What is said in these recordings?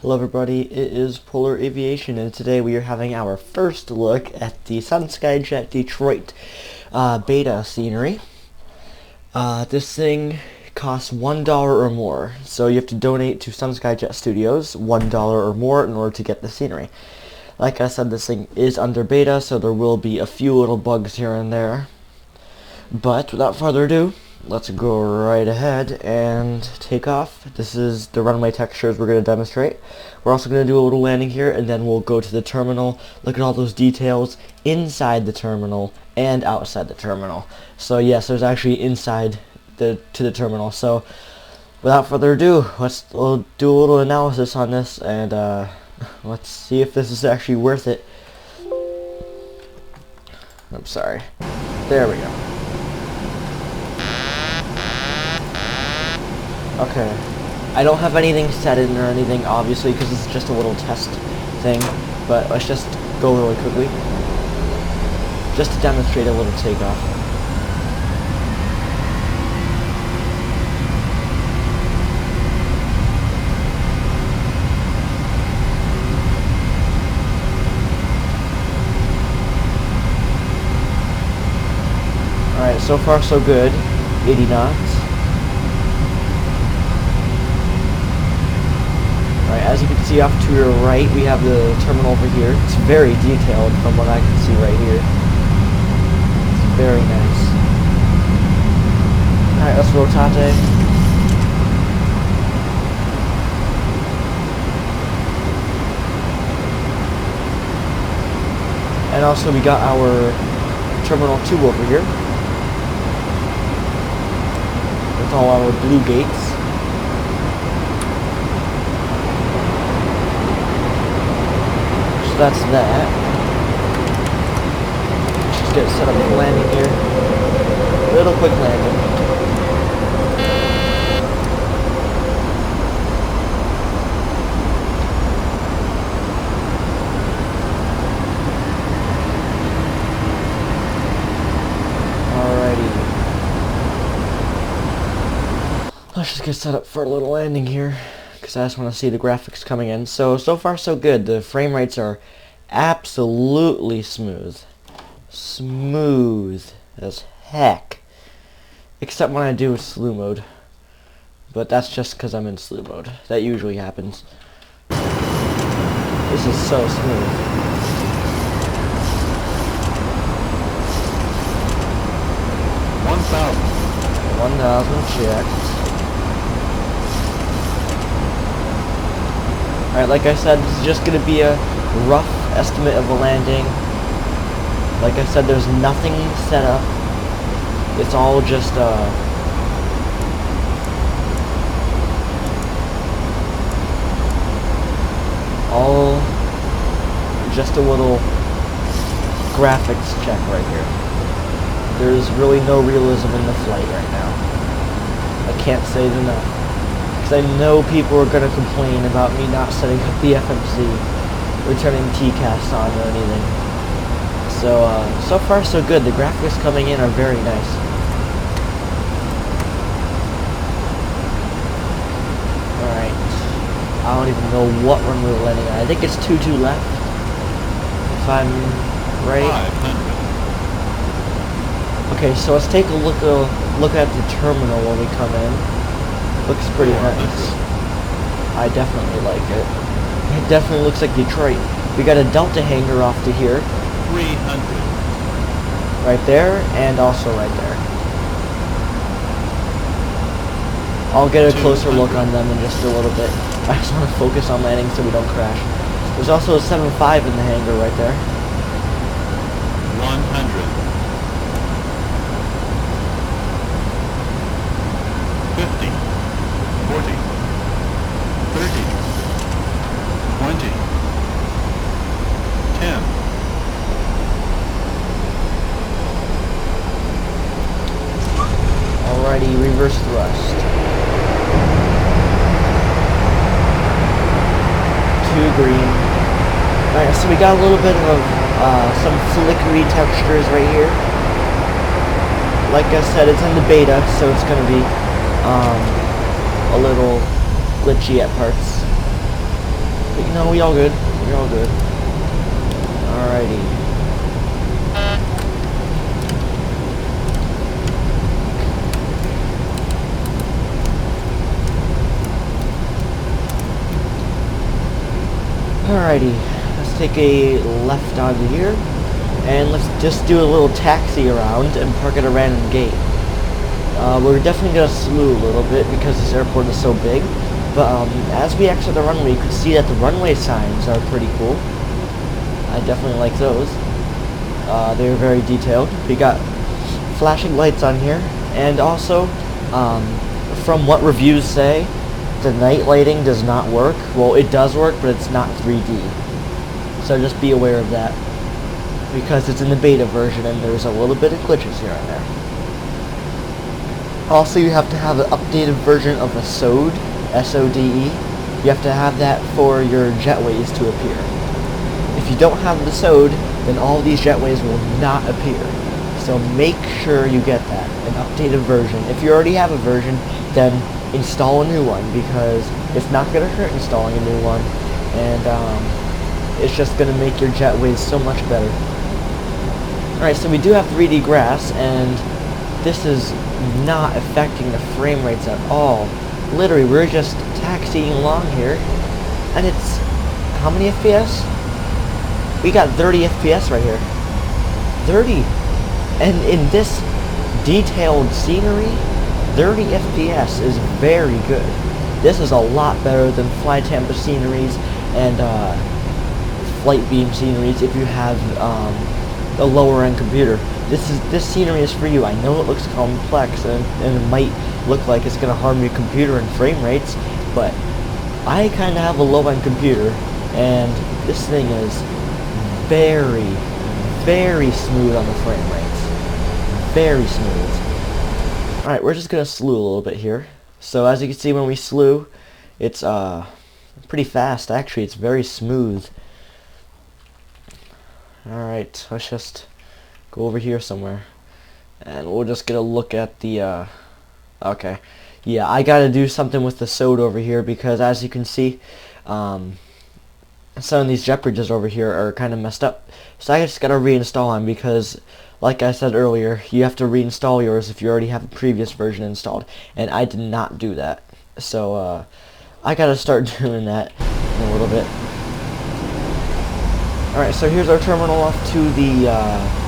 Hello everybody, it is Polar Aviation, and today we are having our first look at the Sunskyjet Detroit beta scenery. This thing costs $1 or more, so you have to donate to Sunskyjet Studios $1 or more in order to get the scenery. Like I said, this thing is under beta, so there will be a few little bugs here and there. But without further ado, let's go right ahead and take off. This is the runway textures we're going to demonstrate. We're also going to do a little landing here, and then we'll go to the terminal, look at all those details inside the terminal and outside the terminal. So yes, there's actually inside to the terminal. So without further ado, we'll do a little analysis on this, and let's see if this is actually worth it. I'm sorry. There we go. Okay, I don't have anything set in or anything, obviously, because it's just a little test thing, but let's just go really quickly, just to demonstrate a little takeoff. Alright, so far so good, 80 knots. As you can see off to your right, we have the terminal over here. It's very detailed from what I can see right here. It's very nice. Alright, let's rotate. And also we got our Terminal 2 over here, with all our blue gates. That's that. Just get set up for landing here. Little quick landing. Alrighty. Let's just get set up for a little landing here, because I just want to see the graphics coming in. So far so good. The frame rates are absolutely smooth. Smooth as heck. Except when I do slew mode. But that's just because I'm in slew mode. That usually happens. This is so smooth. One thousand checked. Alright, like I said, this is just going to be a rough estimate of a landing. Like I said, there's nothing set up. It's all just, all just a little graphics check right here. There's really no realism in the flight right now. I can't say it enough. I know people are going to complain about me not setting up the FMC or turning TCAS on or anything. So far so good. The graphics coming in are very nice. Alright. I don't even know what run we're landing on. I think it's 2-2 left, if I'm right. 500. Okay, so let's take a look at the terminal when we come in. Looks pretty nice. I definitely like it. It definitely looks like Detroit. We got a Delta hangar off to here. 300. Right there, and also right there. I'll get a closer look on them in just a little bit. I just want to focus on landing so we don't crash. There's also a 7.5 in the hangar right there. 100. 50. 40, 30, 20, 10. Alrighty, reverse thrust. 2 green. Alright, so we got a little bit of some flickery textures right here. Like I said, it's in the beta, so it's going to be a little glitchy at parts. But you know, we all good. We're all good. Alrighty. Alrighty, let's take a left onto here, and let's just do a little taxi around and park at a random gate. We're definitely going to slew a little bit because this airport is so big, but as we exit the runway, you can see that the runway signs are pretty cool. I definitely like those. They're very detailed. We got flashing lights on here, and also, from what reviews say, the night lighting does not work. Well, it does work, but it's not 3D. So just be aware of that, because it's in the beta version and there's a little bit of glitches here and there. Also, you have to have an updated version of the SODE, S-O-D-E. You have to have that for your jetways to appear. If you don't have the SODE, then all these jetways will not appear. So make sure you get that, an updated version. If you already have a version, then install a new one, because it's not going to hurt installing a new one, and it's just going to make your jetways so much better. Alright, so we do have 3D grass, and this is not affecting the frame rates at all. Literally, we're just taxiing along here, and it's, how many FPS? We got 30 FPS right here. 30! And in this detailed scenery, 30 FPS is very good. This is a lot better than Fly Tampa sceneries and Flight Beam sceneries if you have a lower end computer. This scenery is for you. I know it looks complex and it might look like it's going to harm your computer and frame rates, but I kind of have a low end computer, and this thing is very, very smooth on the frame rates. Very smooth. Alright, we're just going to slew a little bit here. So as you can see, when we slew, it's pretty fast actually. It's very smooth. Alright, let's just go over here somewhere. And we'll just get a look at the, okay. Yeah, I gotta do something with the SODE over here, because as you can see, some of these jet bridges over here are kind of messed up. So I just gotta reinstall them, because like I said earlier, you have to reinstall yours if you already have the previous version installed, and I did not do that. So I gotta start doing that in a little bit. Alright, so here's our terminal off to the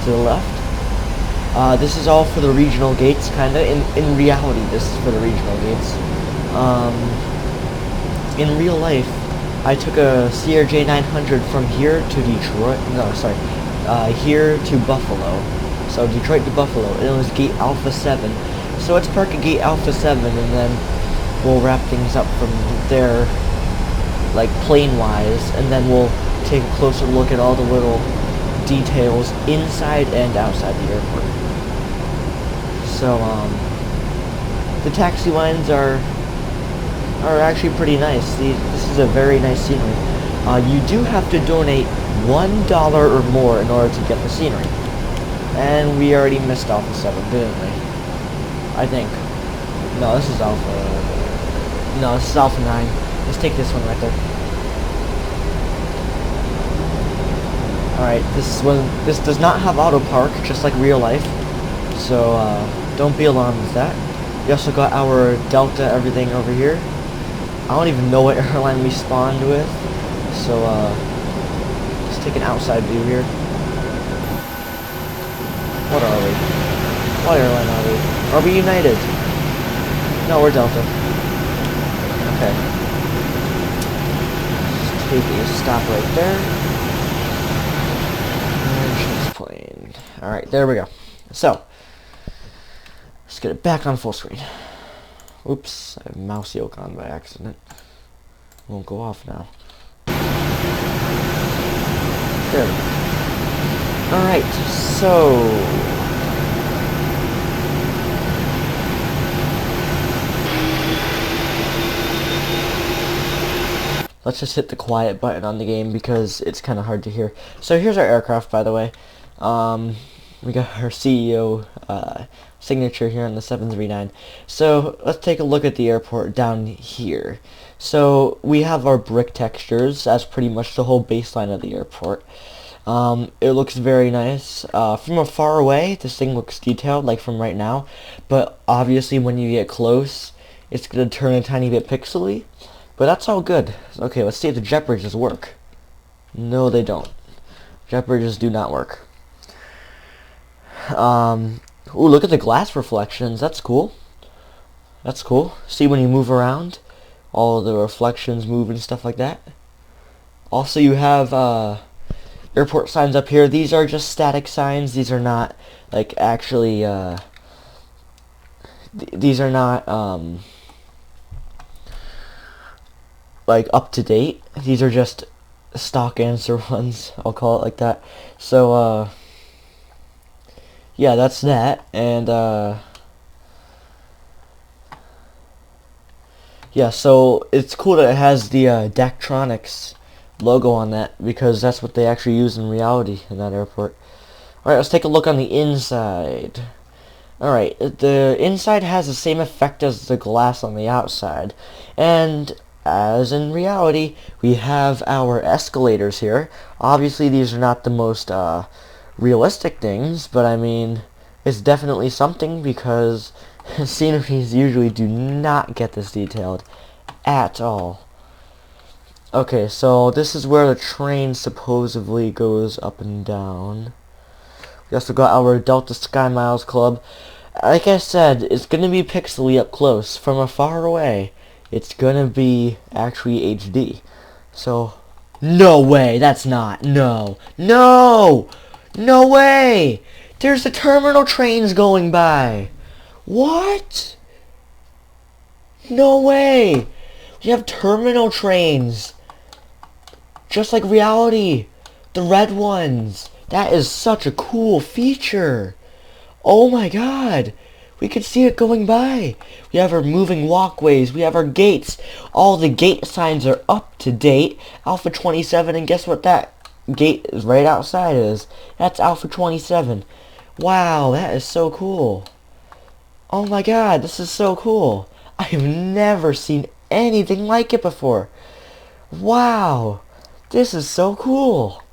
left. This is all for the regional gates, kinda. In reality, this is for the regional gates. In real life, I took a CRJ 900 from here to Detroit. No, sorry. Here to Buffalo. So Detroit to Buffalo, and it was gate Alpha 7. So let's park at gate Alpha 7, and then we'll wrap things up from there, like plane-wise, and then we'll take a closer look at all the little details inside and outside the airport. So the taxi lines are actually pretty nice. This is a very nice scenery. You do have to donate $1 or more in order to get the scenery. And we already missed Alpha 7, didn't we? I think. No, this is Alpha... No, this is Alpha 9. Let's take this one right there. Alright, this does not have auto park, just like real life. So, don't be alarmed with that. We also got our Delta everything over here. I don't even know what airline we spawned with. So, let's take an outside view here. What are we? What airline are we? Are we United? No, we're Delta. Okay. Let's take a stop right there. And she's playing. Alright, there we go. So, let's get it back on full screen. Oops, I have mouse yoke on by accident. It won't go off now. There we go. Alright, so... let's just hit the quiet button on the game because it's kind of hard to hear. So here's our aircraft, by the way. We got our CEO signature here on the 739. So let's take a look at the airport down here. So we have our brick textures as pretty much the whole baseline of the airport. It looks very nice. From afar away, this thing looks detailed, like from right now. But obviously when you get close, it's going to turn a tiny bit pixely. But that's all good. Okay, let's see if the jet bridges work. No, they don't. Jet bridges do not work. Ooh, look at the glass reflections. That's cool. That's cool. See when you move around, all of the reflections move and stuff like that. Also, you have airport signs up here. These are just static signs. These are not like actually. These are not like up to date. These are just stock answer ones. I'll call it like that. So yeah, that's that. And yeah, so it's cool that it has the Daktronics logo on that, because that's what they actually use in reality in that airport. Alright, let's take a look on the inside. Alright, the inside has the same effect as the glass on the outside. And as in reality, we have our escalators here. Obviously, these are not the most realistic things, but I mean, it's definitely something, because sceneries usually do not get this detailed at all. Okay, so this is where the train supposedly goes up and down. We also got our Delta Sky Miles Club. Like I said, it's going to be pixely up close. From afar away, it's going to be actually HD. So, no way, that's not. No. No! No way! There's the terminal trains going by. What? No way! We have terminal trains. Just like reality. The red ones. That is such a cool feature. Oh my god. We can see it going by. We have our moving walkways. We have our gates. All the gate signs are up to date. Alpha 27, and guess what that gate is right outside is? That's Alpha 27. Wow, that is so cool. Oh my god, this is so cool. I have never seen anything like it before. Wow. This is so cool.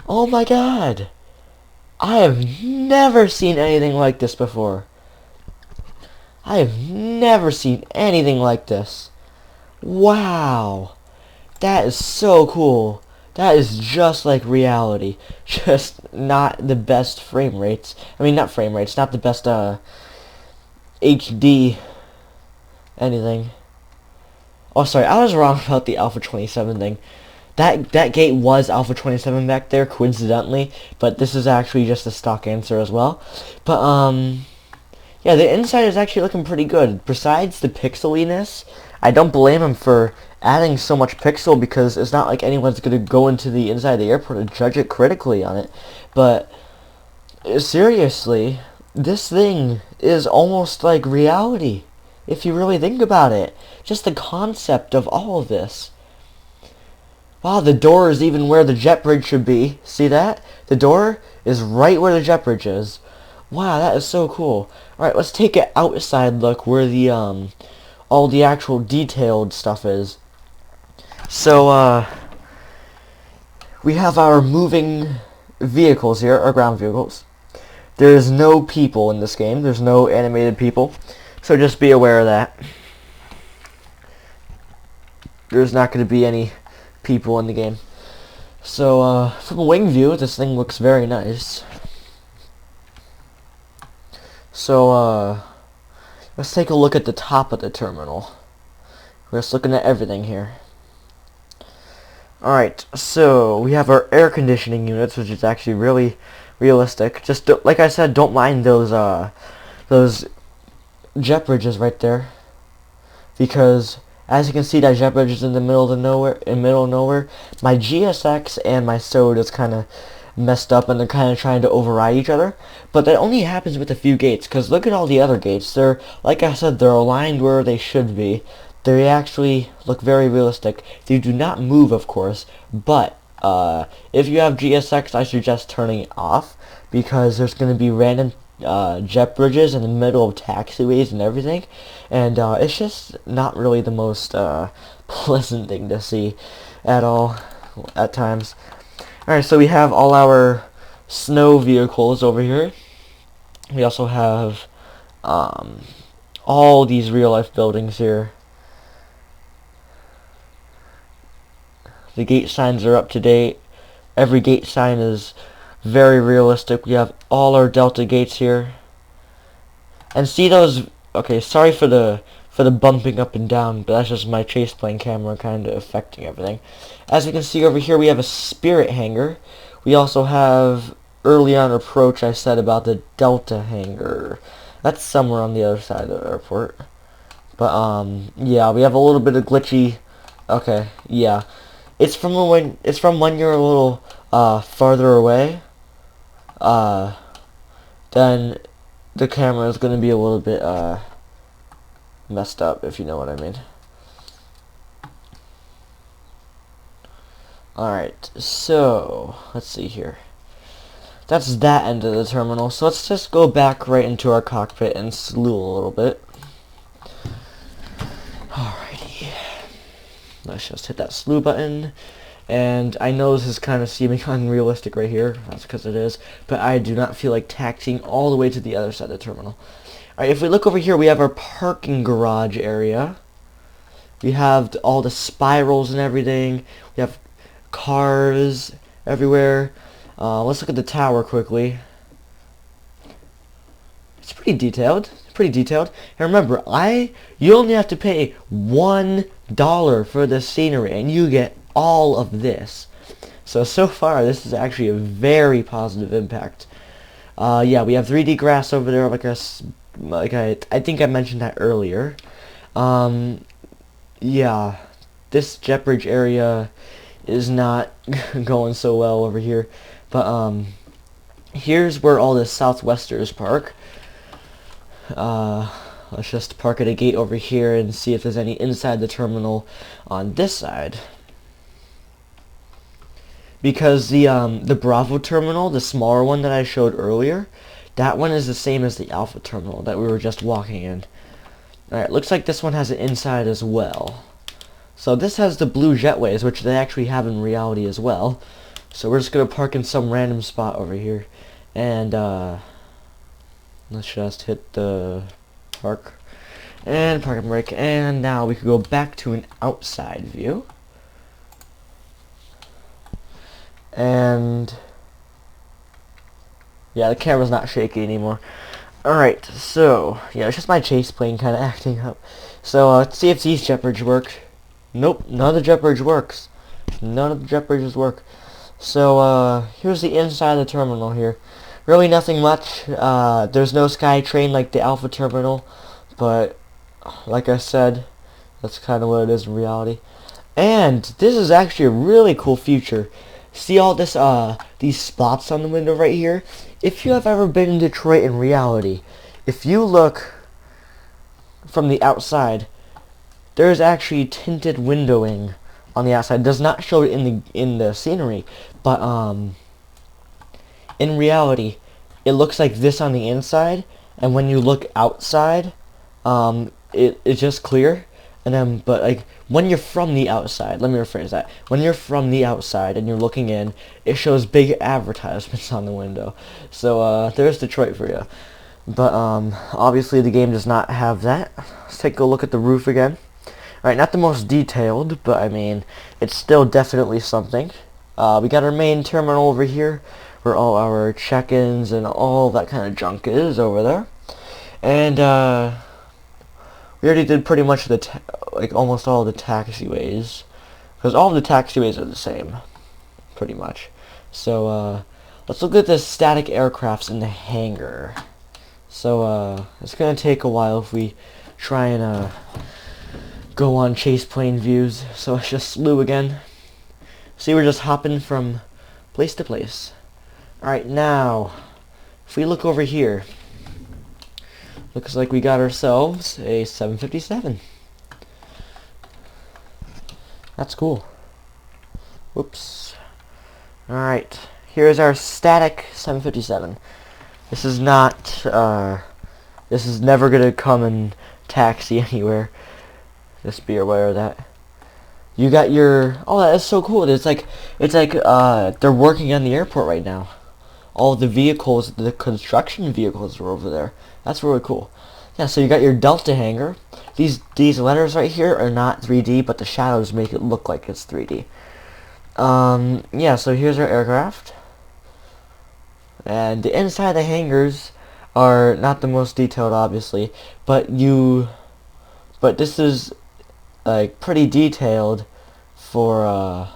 Oh my god. I have never seen anything like this before. I have never seen anything like this. Wow. That is so cool. That is just like reality. Just not the best frame rates. I mean, not frame rates. Not the best HD anything. Oh, sorry. I was wrong about the Alpha 27 thing. That gate was Alpha 27 back there, coincidentally, but this is actually just a stock answer as well. But, yeah, the inside is actually looking pretty good. Besides the pixeliness, I don't blame them for adding so much pixel, because it's not like anyone's going to go into the inside of the airport and judge it critically on it. But, seriously, this thing is almost like reality, if you really think about it. Just the concept of all of this. Wow, the door is even where the jet bridge should be. See that? The door is right where the jet bridge is. Wow, that is so cool. Alright, let's take an outside look where the, all the actual detailed stuff is. So, we have our moving vehicles here, our ground vehicles. There's no people in this game. There's no animated people. So just be aware of that. There's not going to be any people in the game. So, from a wing view, this thing looks very nice. So, let's take a look at the top of the terminal. We're just looking at everything here. Alright, so we have our air conditioning units, which is actually really realistic. Just like I said, don't mind those jet bridges right there, because as you can see, that jet bridge is in the middle of nowhere. My GSX and my SODE is kind of messed up, and they're kind of trying to override each other. But that only happens with a few gates, because look at all the other gates. They're, like I said, they're aligned where they should be. They actually look very realistic. They do not move, of course, but if you have GSX, I suggest turning it off, because there's going to be random jet bridges in the middle of taxiways and everything, and it's just not really the most pleasant thing to see at all at times. Alright, so we have all our snow vehicles over here. We also have all these real life buildings here. The gate signs are up to date. Every gate sign is very realistic. We have all our Delta gates here. And see those, okay, sorry for the bumping up and down, but that's just my chase plane camera kind of affecting everything. As you can see over here, we have a Spirit hangar. We also have, early on approach, I said about the Delta hangar. That's somewhere on the other side of the airport. But yeah, we have a little bit of glitchy. Okay, yeah. It's from when you're a little farther away. Then the camera is going to be a little bit messed up, if you know what I mean. Alright, so let's see here. That's that end of the terminal, so let's just go back right into our cockpit and slew a little bit. Alrighty. Let's just hit that slew button. And I know this is kind of seeming unrealistic right here. That's because it is. But I do not feel like taxiing all the way to the other side of the terminal. Alright, if we look over here, we have our parking garage area. We have all the spirals and everything. We have cars everywhere. Let's look at the tower quickly. It's pretty detailed. And remember, you only have to pay $1 for the scenery, and you get all of this. So far, this is actually a very positive impact. Yeah, we have 3D grass over there, I think I mentioned that earlier. Yeah, this jet bridge area is not going so well over here. But here's where all the Southwesters park. Let's just park at a gate over here and see if there's any inside the terminal on this side. Because the Bravo terminal, the smaller one that I showed earlier, that one is the same as the Alpha terminal that we were just walking in. Alright, looks like this one has an inside as well. So this has the blue jetways, which they actually have in reality as well. So we're just going to park in some random spot over here. And let's just hit the park. And park and brake. And now we can go back to an outside view. And yeah, the camera's not shaky anymore. Alright, so yeah, it's just my chase plane kind of acting up. So let's see if these jet bridges work. Nope, none of the jet bridge works. None of the jet bridges work. So here's the inside of the terminal here. Really nothing much. There's no SkyTrain like the Alpha terminal, but like I said, that's kind of what it is in reality. And this is actually a really cool feature. See all this these spots on the window right here? If you have ever been in Detroit in reality, if you look from the outside, there's actually tinted windowing on the outside. It does not show it in the scenery, but in reality, it looks like this on the inside, and when you look outside, it's just clear. And then, but like when you're from the outside, let me rephrase that. When you're from the outside and you're looking in, it shows big advertisements on the window. So there's Detroit for you. But obviously the game does not have that. Let's take a look at the roof again. Alright, not the most detailed, but I mean, it's still definitely something. We got our main terminal over here, where all our check-ins and all that kind of junk is over there. And we already did pretty much like almost all the taxiways, because all of the taxiways are the same, pretty much. So let's look at the static aircrafts in the hangar. So it's gonna take a while if we try and go on chase plane views. So let's just slew again. See, we're just hopping from place to place. Alright, now if we look over here, looks like we got ourselves a 757. That's cool. Whoops. Alright, here's our static 757. This is not, this is never gonna come and taxi anywhere. Just be aware of that. You got your, oh, that is so cool. It's like they're working on the airport right now. All the vehicles, the construction vehicles are over there. That's really cool. Yeah, so you got your Delta hangar. These letters right here are not 3D, but the shadows make it look like it's 3D. Yeah, so here's our aircraft. And the inside of the hangars are not the most detailed, obviously, but this is like pretty detailed for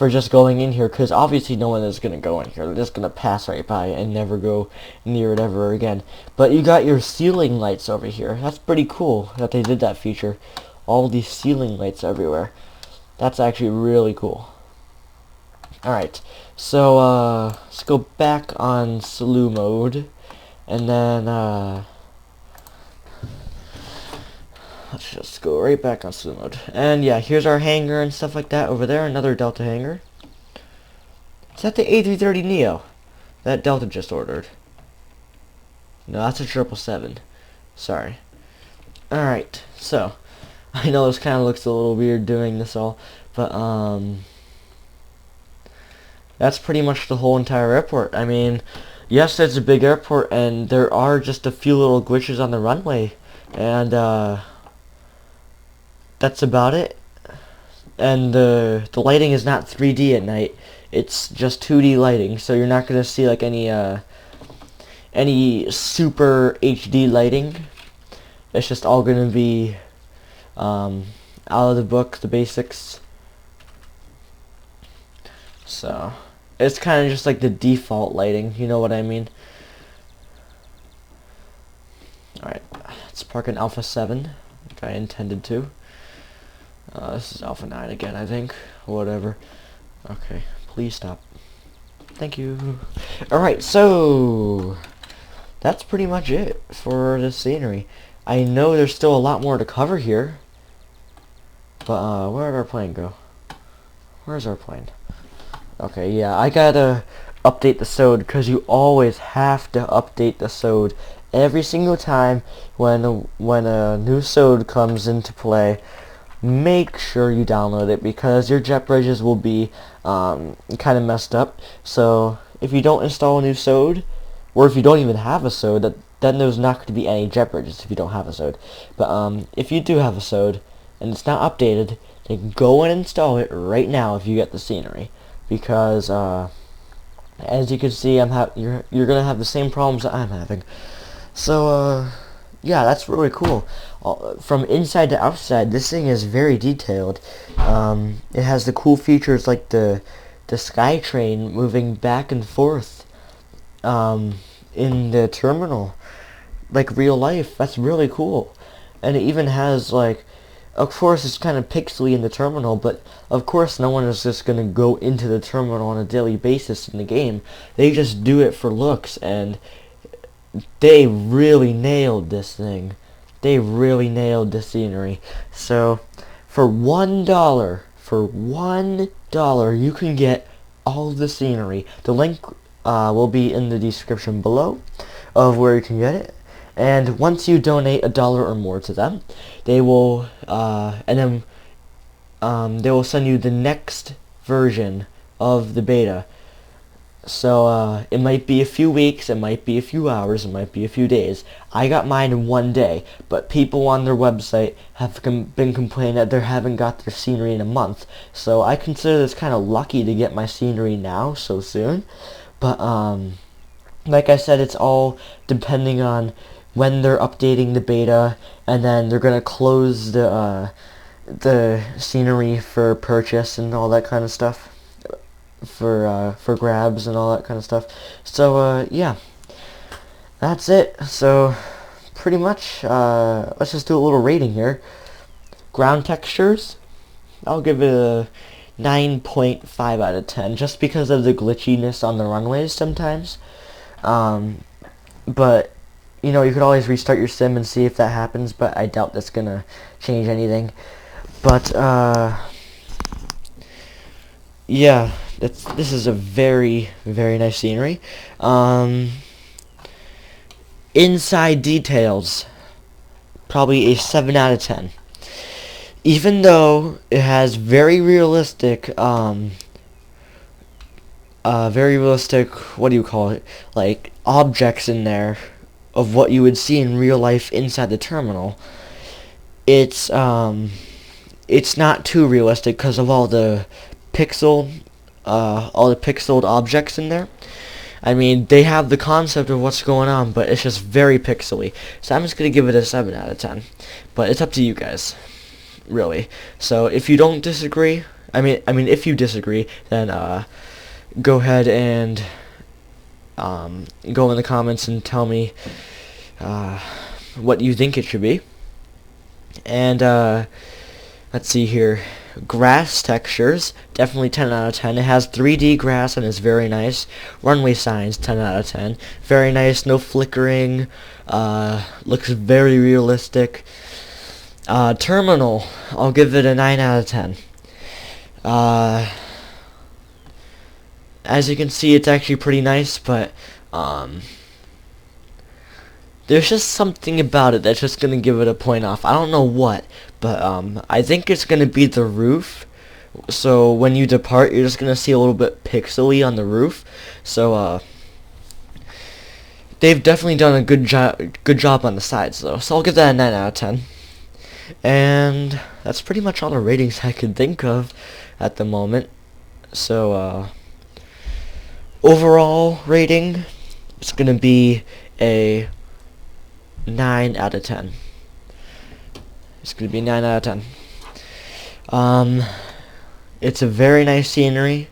just going in here, because obviously no one is going to go in here. They're just going to pass right by and never go near it ever again. But you got your ceiling lights over here. That's pretty cool that they did that feature. All these ceiling lights everywhere. That's actually really cool. Alright, so let's go back on slew mode, and then let's just go right back on slew mode. And yeah, here's our hangar and stuff like that over there. Another Delta hangar. Is that the A330neo that Delta just ordered? No, that's a 777. Sorry. Alright, so I know this kind of looks a little weird doing this all, but that's pretty much the whole entire airport. I mean, yes, it's a big airport, and there are just a few little glitches on the runway, and that's about it. And the lighting is not 3D at night. It's just 2D lighting, so you're not gonna see like any super HD lighting. It's just all gonna be out of the book, the basics. So it's kind of just like the default lighting, you know what I mean? Alright, let's park in Alpha 7, like I intended to. This is Alpha 9 again, I think. Whatever. Okay, please stop. Thank you. Alright, so that's pretty much it for the scenery. I know there's still a lot more to cover here, but where'd our plane go? Where's our plane? Okay, yeah, I gotta update the SODE, because you always have to update the SODE every single time when a new SODE comes into play. Make sure you download it, because your jet bridges will be kind of messed up. So if you don't install a new SODE, or if you don't even have a SODE, then there's not going to be any jet bridges if you don't have a SODE. But if you do have a SODE and it's not updated, then go and install it right now if you get the scenery. Because as you can see, you're gonna have the same problems that I'm having. So yeah, that's really cool. From inside to outside, this thing is very detailed. It has the cool features like the SkyTrain moving back and forth in the terminal, like real life. That's really cool. And it even has, like, of course it's kind of pixely in the terminal, but of course no one is just going to go into the terminal on a daily basis in the game. They just do it for looks, and they really nailed this thing. They really nailed the scenery. So for $1, you can get all the scenery. The link will be in the description below of where you can get it. And once you donate $1 or more to them, they will they will send you the next version of the beta. So it might be a few weeks, it might be a few hours, it might be a few days. I got mine in one day, but people on their website have been complaining that they haven't got their scenery in a month. So I consider this kind of lucky to get my scenery now, so soon. But like I said, it's all depending on when they're updating the beta, and then they're gonna close the scenery for purchase and all that kind of stuff, for grabs and all that kind of stuff. So yeah, that's it. So pretty much, let's just do a little rating here. Ground textures, I'll give it a 9.5 out of 10, just because of the glitchiness on the runways sometimes. But you know, you could always restart your sim and see if that happens, but I doubt that's gonna change anything. But yeah, this is a very, very nice scenery. Inside details, probably a 7 out of 10. Even though it has very realistic, what do you call it, like objects in there of what you would see in real life inside the terminal, it's not too realistic because of all the pixeled objects in there. I mean, they have the concept of what's going on, but it's just very pixely. So I'm just gonna give it a 7 out of 10. But it's up to you guys, really. So if you don't disagree, I mean if you disagree, then go ahead and go in the comments and tell me what you think it should be. And let's see here. Grass textures, definitely 10 out of 10. It has 3D grass and it's very nice. Runway signs, 10 out of 10. Very nice, no flickering. Looks very realistic. Terminal, I'll give it a 9 out of 10. As you can see, it's actually pretty nice, but there's just something about it that's just gonna give it a point off. I don't know what, but I think it's gonna be the roof. So when you depart, you're just gonna see a little bit pixely on the roof. So they've definitely done a good job on the sides though. So I'll give that a 9 out of 10. And that's pretty much all the ratings I could think of at the moment. So overall rating, it's gonna be a 9 out of 10. It's gonna be 9 out of 10. It's a very nice scenery,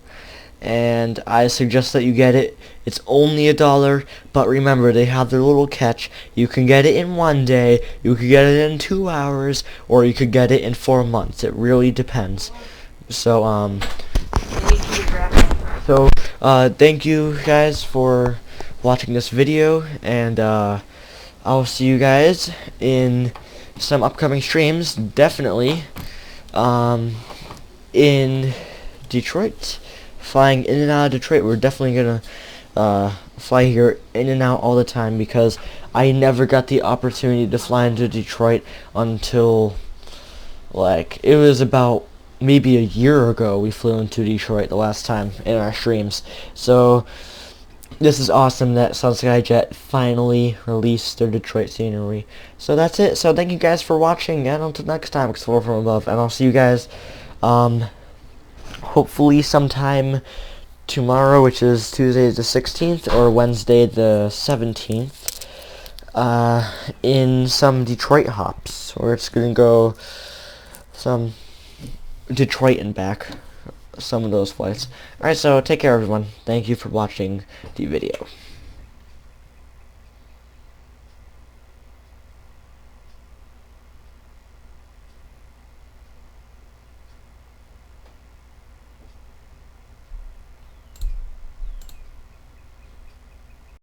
and I suggest that you get it. It's only $1, but remember, they have their little catch. You can get it in 1 day, you could get it in 2 hours, or you could get it in 4 months. It really depends. So thank you guys for watching this video, and I'll see you guys in some upcoming streams, definitely in Detroit. Flying in and out of Detroit, we're definitely gonna fly here in and out all the time, because I never got the opportunity to fly into Detroit until, like, it was about maybe a year ago we flew into Detroit the last time in our streams. So this is awesome that Sunskyjet finally released their Detroit scenery. So that's it. So thank you guys for watching, and until next time, explore from above, and I'll see you guys hopefully sometime tomorrow, which is Tuesday the 16th, or Wednesday the 17th, in some Detroit hops, where it's gonna go some Detroit and back, some of those flights. Alright, so take care everyone. Thank you for watching the video.